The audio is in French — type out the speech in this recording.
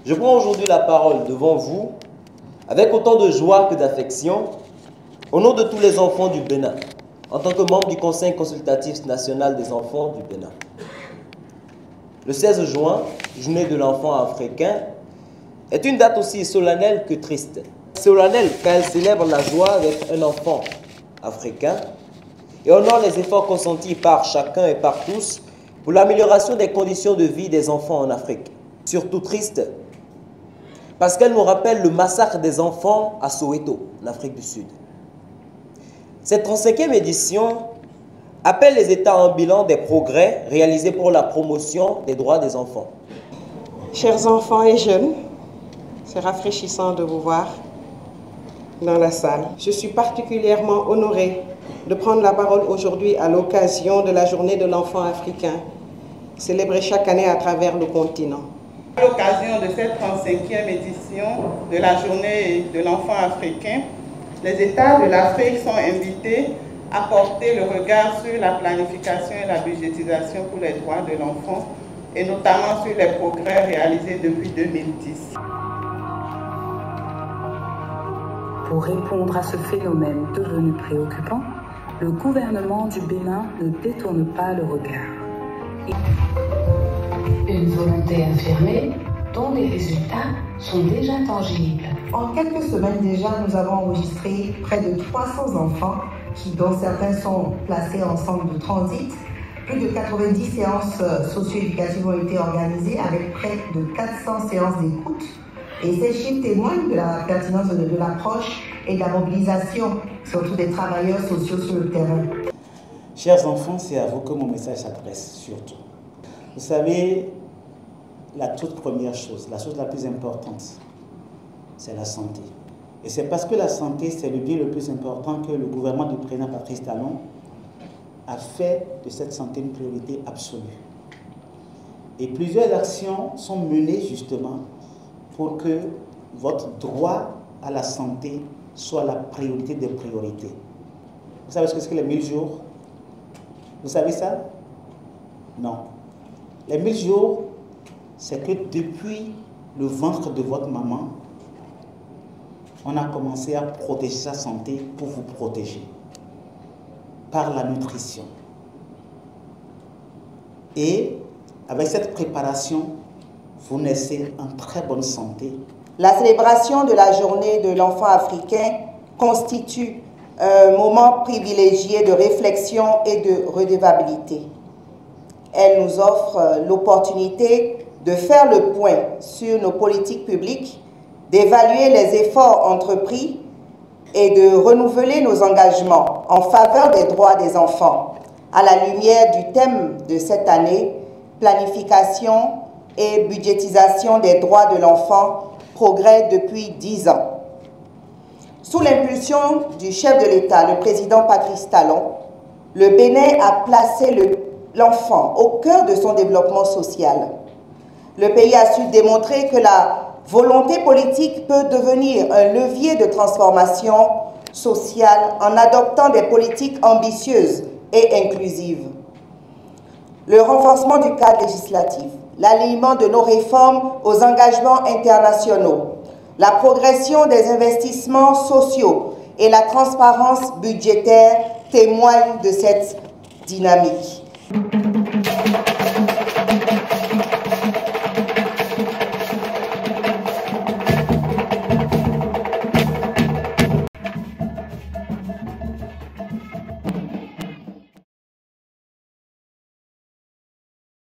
Je prends aujourd'hui la parole devant vous avec autant de joie que d'affection au nom de tous les enfants du Bénin, en tant que membre du Conseil consultatif national des enfants du Bénin. Le 16 juin, journée de l'enfant africain, est une date aussi solennelle que triste. Solennelle car elle célèbre la joie avec un enfant africain et honore les efforts consentis par chacun et par tous pour l'amélioration des conditions de vie des enfants en Afrique. Surtout triste parce qu'elle nous rappelle le massacre des enfants à Soweto, en Afrique du Sud. Cette 35e édition appelle les États en bilan des progrès réalisés pour la promotion des droits des enfants. Chers enfants et jeunes, c'est rafraîchissant de vous voir dans la salle. Je suis particulièrement honorée de prendre la parole aujourd'hui à l'occasion de la journée de l'enfant africain, célébrée chaque année à travers le continent. À l'occasion de cette 35e édition de la journée de l'enfant africain, les États de l'Afrique sont invités à porter le regard sur la planification et la budgétisation pour les droits de l'enfant et notamment sur les progrès réalisés depuis 2010. Pour répondre à ce phénomène devenu préoccupant, le gouvernement du Bénin ne détourne pas le regard. Une volonté affirmée dont les résultats sont déjà tangibles. En quelques semaines déjà, nous avons enregistré près de 300 enfants dont certains sont placés en centre de transit. Plus de 90 séances socio-éducatives ont été organisées avec près de 400 séances d'écoute. Et ces chiffres témoignent de la pertinence de l'approche et de la mobilisation, surtout des travailleurs sociaux sur le terrain. Chers enfants, c'est à vous que mon message s'adresse surtout. Vous savez, la toute première chose, la chose la plus importante, c'est la santé. Et c'est parce que la santé, c'est le bien le plus important que le gouvernement du président Patrice Talon a fait de cette santé une priorité absolue. Et plusieurs actions sont menées justement pour que votre droit à la santé soit la priorité des priorités. Vous savez ce que c'est que les 1000 jours? Vous savez ça? Non. Les 1000 jours, c'est que depuis le ventre de votre maman, on a commencé à protéger sa santé pour vous protéger par la nutrition. Et avec cette préparation, vous naissez en très bonne santé. La célébration de la journée de l'enfant africain constitue un moment privilégié de réflexion et de redevabilité. Elle nous offre l'opportunité de faire le point sur nos politiques publiques, d'évaluer les efforts entrepris et de renouveler nos engagements en faveur des droits des enfants à la lumière du thème de cette année, planification et budgétisation des droits de l'enfant, progrès depuis 10 ans. Sous l'impulsion du chef de l'État, le président Patrice Talon, le Bénin a placé l'enfant au cœur de son développement social. Le pays a su démontrer que la volonté politique peut devenir un levier de transformation sociale en adoptant des politiques ambitieuses et inclusives. Le renforcement du cadre législatif, l'alignement de nos réformes aux engagements internationaux, la progression des investissements sociaux et la transparence budgétaire témoignent de cette dynamique.